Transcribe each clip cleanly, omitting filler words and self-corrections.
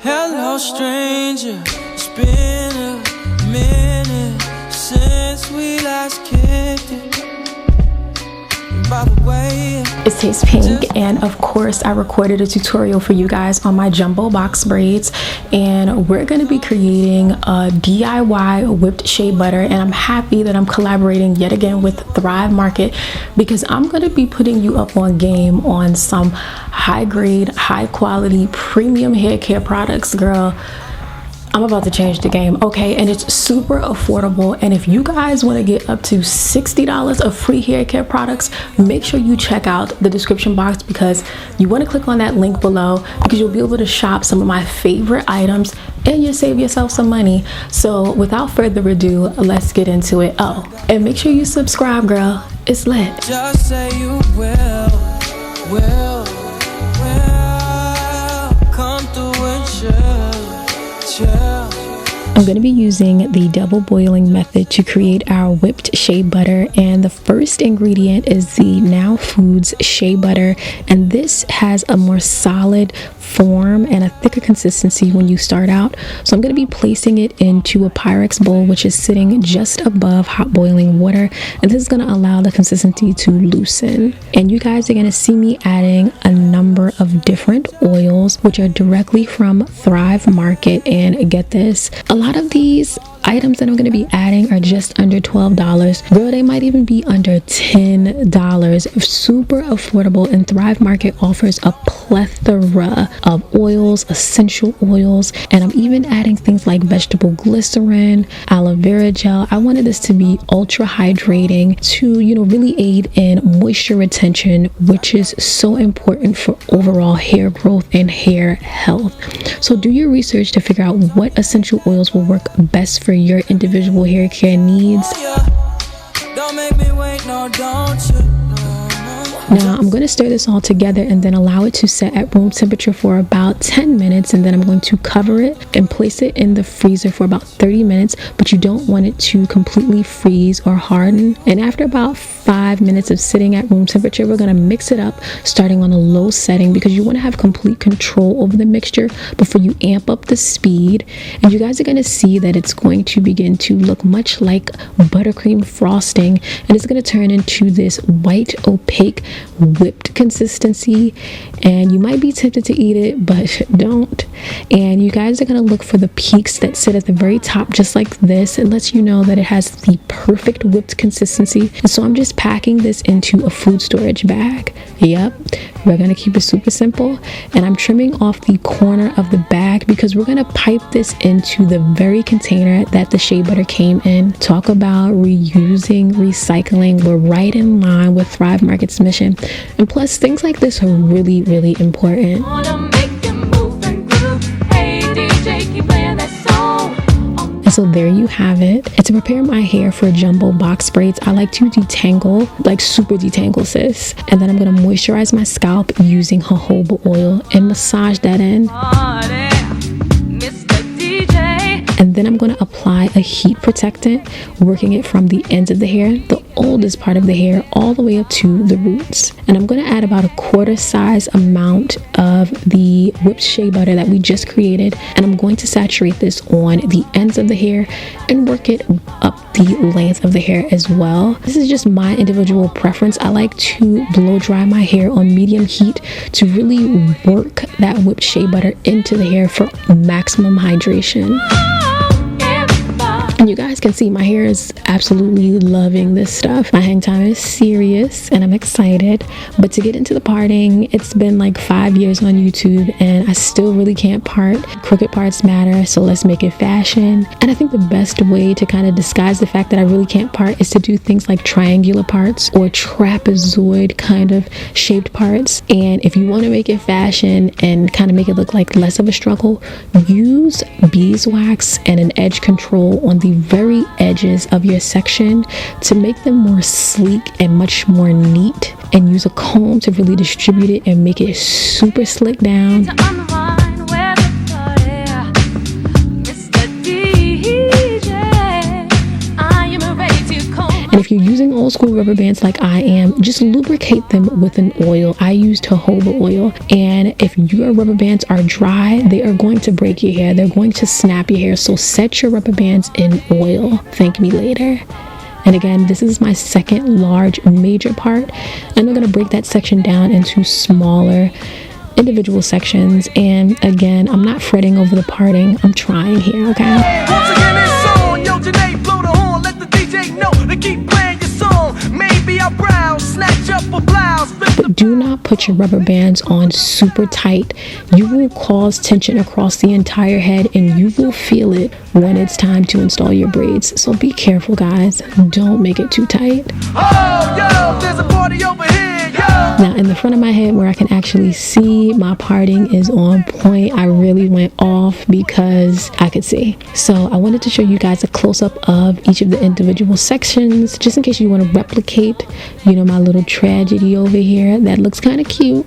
Hello stranger, it's been a minute since we last kicked it. By the way, it's Tastepink, and of course I recorded a tutorial for you guys on my jumbo box braids, and we're going to be creating a DIY whipped shea butter. And I'm happy that I'm collaborating yet again with Thrive Market, because I'm going to be putting you up on game on some high grade, high quality, premium hair care products. Girl, I'm about to change the game, okay? And it's super affordable. And if you guys want to get up to $60 of free hair care products, make sure you check out the description box, because you want to click on that link below, because you'll be able to shop some of my favorite items and you'll save yourself some money. So without further ado, let's get into it. Oh, and make sure you subscribe, girl. It's lit. just say you will come through and chill. I'm going to be using the double boiling method to create our whipped shea butter, and the first ingredient is the Now Foods shea butter, and this has a more solid form and a thicker consistency when you start out. So I'm going to be placing it into a Pyrex bowl, which is sitting just above hot boiling water, and this is going to allow the consistency to loosen. And you guys are going to see me adding a number of different oils, which are directly from Thrive Market. And get this, a lot of these items that I'm going to be adding are just under $12. Girl, they might even be under $10. Super affordable, and Thrive Market offers a plethora of oils, essential oils, and I'm even adding things like vegetable glycerin, aloe vera gel. I wanted this to be ultra hydrating to, you know, really aid in moisture retention, which is so important for overall hair growth and hair health. So do your research to figure out what essential oils will work best for your individual hair care needs. Don't make me wait, no, don't you? Now I'm going to stir this all together and then allow it to set at room temperature for about 10 minutes, and then I'm going to cover it and place it in the freezer for about 30 minutes, but you don't want it to completely freeze or harden. And after about 5 minutes of sitting at room temperature, we're going to mix it up, starting on a low setting, because you want to have complete control over the mixture before you amp up the speed. And you guys are going to see that it's going to begin to look much like buttercream frosting, and it's going to turn into this white opaque whipped consistency, and you might be tempted to eat it, but don't. And you guys are going to look for the peaks that sit at the very top, just like this. It lets you know that it has the perfect whipped consistency. And so I'm just packing this into a food storage bag. Yep, we're going to keep it super simple, and I'm trimming off the corner of the bag because we're going to pipe this into the very container that the shea butter came in. Talk about reusing, recycling. We're right in line with Thrive Market's mission. And plus, things like this are really, really important. And so there you have it. And to prepare my hair for jumbo box braids, I like to detangle, like super detangle, sis. And then I'm going to moisturize my scalp using jojoba oil and massage that in. And then I'm going to apply a heat protectant, working it from the ends of the hair, the oldest part of the hair, all the way up to the roots. And I'm going to add about a quarter size amount of the whipped shea butter that we just created, and I'm going to saturate this on the ends of the hair and work it up the length of the hair as well. This is just my individual preference. I like to blow dry my hair on medium heat to really work that whipped shea butter into the hair for maximum hydration. And you guys can see my hair is absolutely loving this stuff. My hang time is serious and I'm excited. But to get into the parting, it's been like 5 years on YouTube and I still really can't part. Crooked parts matter, so let's make it fashion. And I think the best way to kind of disguise the fact that I really can't part is to do things like triangular parts or trapezoid kind of shaped parts. And if you want to make it fashion and kind of make it look like less of a struggle, use beeswax and an edge control on the very edges of your section to make them more sleek and much more neat, and use a comb to really distribute it and make it super slick down. And And if you're using old school rubber bands like I am, just lubricate them with an oil. I use jojoba oil. And if your rubber bands are dry, they are going to break your hair. They're going to snap your hair. So set your rubber bands in oil. Thank me later. And again, this is my second large major part. And I'm going to break that section down into smaller individual sections. And again, I'm not fretting over the parting. I'm trying here, okay? Once again, it's on. Yo, Janae, blow the horn. Let the DJ know to keep playing your song. Maybe I'll browse, snatch up a blouse. But do not put your rubber bands on super tight. You will cause tension across the entire head and you will feel it when it's time to install your braids. So be careful, guys. Don't make it too tight. Oh, yo, there's a party over here, yo. Now, in the front of my head where I can actually see, my parting is on point. I really went off because I could see. So I wanted to show you guys a close-up of each of the individual sections, just in case you want to replicate, you know, my little tragedy over here. That looks kind of cute.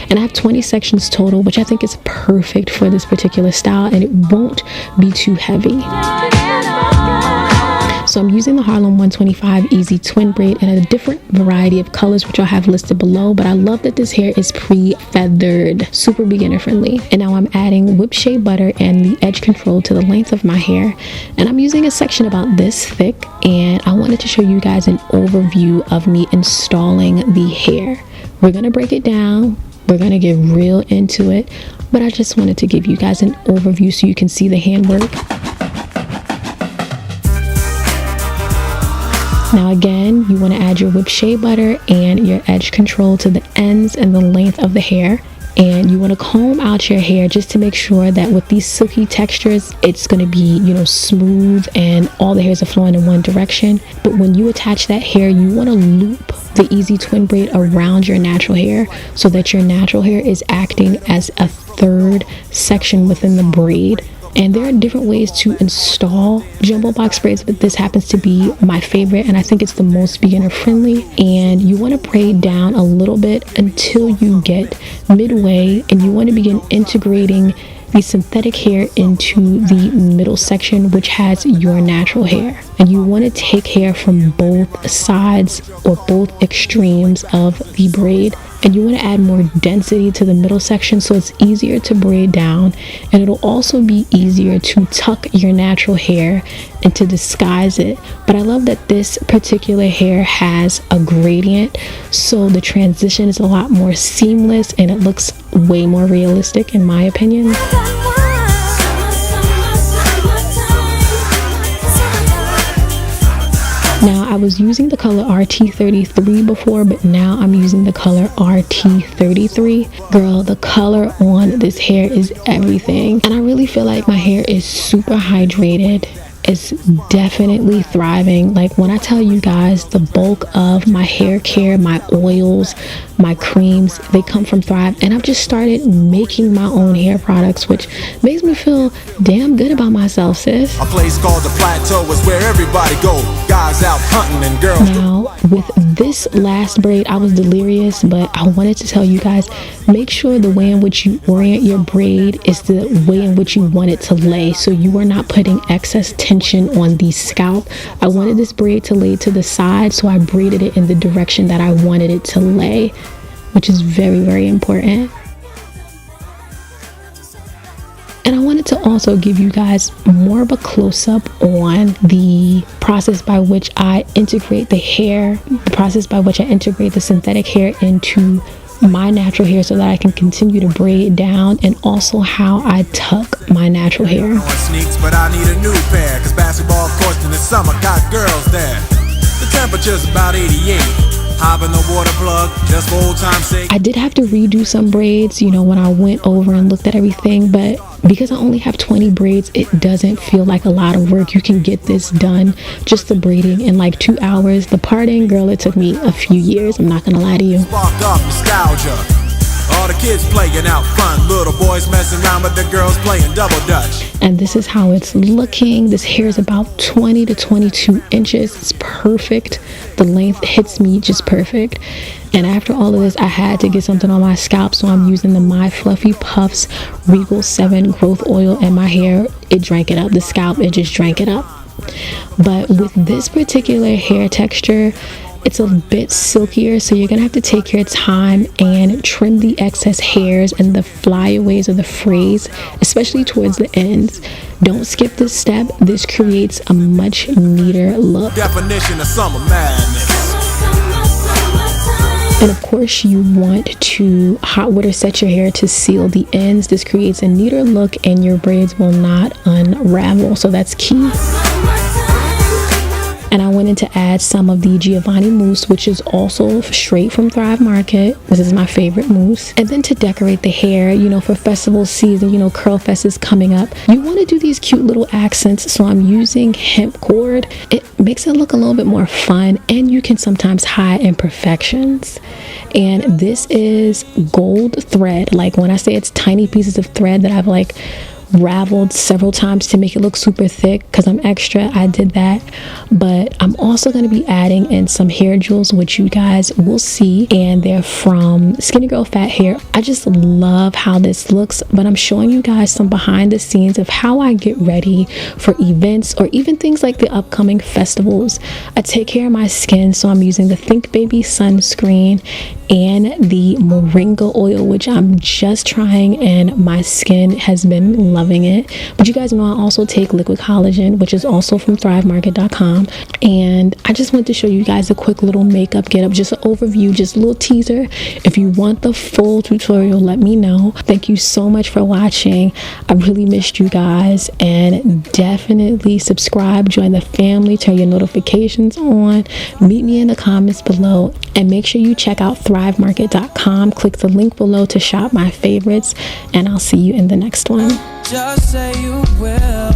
And I have 20 sections total, which I think is perfect for this particular style, and it won't be too heavy. So I'm using the Harlem 125 EZ Twin Braid in a different variety of colors, which I'll have listed below. But I love that this hair is pre-feathered, super beginner friendly. And now I'm adding whipped shea butter and the edge control to the length of my hair. And I'm using a section about this thick. And I wanted to show you guys an overview of me installing the hair. We're going to break it down. We're going to get real into it. But I just wanted to give you guys an overview so you can see the handwork. Now again, you want to add your whipped shea butter and your edge control to the ends and the length of the hair. And you want to comb out your hair just to make sure that with these silky textures, it's going to be, you know, smooth and all the hairs are flowing in one direction. But when you attach that hair, you want to loop the EZ Twin Braid around your natural hair so that your natural hair is acting as a third section within the braid. And there are different ways to install jumbo box braids, but this happens to be my favorite, and I think it's the most beginner friendly. And you want to braid down a little bit until you get midway, and you want to begin integrating the synthetic hair into the middle section, which has your natural hair. And you want to take hair from both sides or both extremes of the braid, and you want to add more density to the middle section so it's easier to braid down, and it'll also be easier to tuck your natural hair and to disguise it. But I love that this particular hair has a gradient, so the transition is a lot more seamless and it looks way more realistic in my opinion. Now, I was using the color RT33 before, but now I'm using the color RT33. Girl, the color on this hair is everything. And I really feel like my hair is super hydrated. It's definitely thriving. Like when I tell you guys the bulk of my hair care, my oils, my creams, they come from Thrive. And I've just started making my own hair products, which makes me feel damn good about myself, sis. A place called the Plateau is where everybody go. Guys out hunting and girls. Now, with this last braid, I was delirious, but I wanted to tell you guys, make sure the way in which you orient your braid is the way in which you want it to lay, so you are not putting excess tension on the scalp. I wanted this braid to lay to the side, so I braided it in the direction that I wanted it to lay, which is very, very important. And I wanted to also give you guys more of a close-up on the process by which I integrate the hair, the process by which I integrate the synthetic hair into my natural hair so that I can continue to braid down, and also how I tuck my natural hair. Sneaks, but I need a new pair, 'cause basketball courts in the summer got girls there. The temperature's about 88. Hop in the water plug, just for old time's sake. I did have to redo some braids, you know, when I went over and looked at everything, but because I only have 20 braids, it doesn't feel like a lot of work. You can get this done, just the braiding, in like 2 hours. The parting, girl, it took me a few years, I'm not gonna lie to you. Spark up nostalgia. All the kids playing out front, little boys messing around with the girls playing double dutch. And this is how it's looking. This hair is about 20 to 22 inches. It's perfect. The length hits me just perfect. And after all of this, I had to get something on my scalp, so I'm using the My Fluffy Puffs Regal 7 growth oil, and my hair, it drank it up. The scalp, it just drank it up. But with this particular hair texture, it's a bit silkier, so you're gonna have to take your time and trim the excess hairs and the flyaways or the frays, especially towards the ends. Don't skip this step. This creates a much neater look. Definition of summer madness. And of course, you want to hot water set your hair to seal the ends. This creates a neater look and your braids will not unravel, so that's key. And I went in to add some of the Giovanni mousse, which is also straight from Thrive Market. This is my favorite mousse. And then to decorate the hair, you know, for festival season, you know, Curl Fest is coming up. You want to do these cute little accents. So I'm using hemp cord. It makes it look a little bit more fun, and you can sometimes hide imperfections. And this is gold thread. Like when I say it's tiny pieces of thread that I've like raveled several times to make it look super thick because I'm extra, I did that. But I'm also going to be adding in some hair jewels, which you guys will see, and they're from Skinny Girl Fat Hair. I just love how this looks, but I'm showing you guys some behind the scenes of how I get ready for events or even things like the upcoming festivals. I take care of my skin, so I'm using the Think Baby sunscreen and the moringa oil, which I'm just trying, and my skin has been loving it. But you guys know I also take liquid collagen, which is also from thrivemarket.com. And I just wanted to show you guys a quick little makeup get up, just an overview, just a little teaser. If you want the full tutorial, let me know. Thank you so much for watching. I really missed you guys, and definitely subscribe, join the family, turn your notifications on, meet me in the comments below, and make sure you check out thrivemarket.com. Click the link below to shop my favorites, and I'll see you in the next one. Just say you will.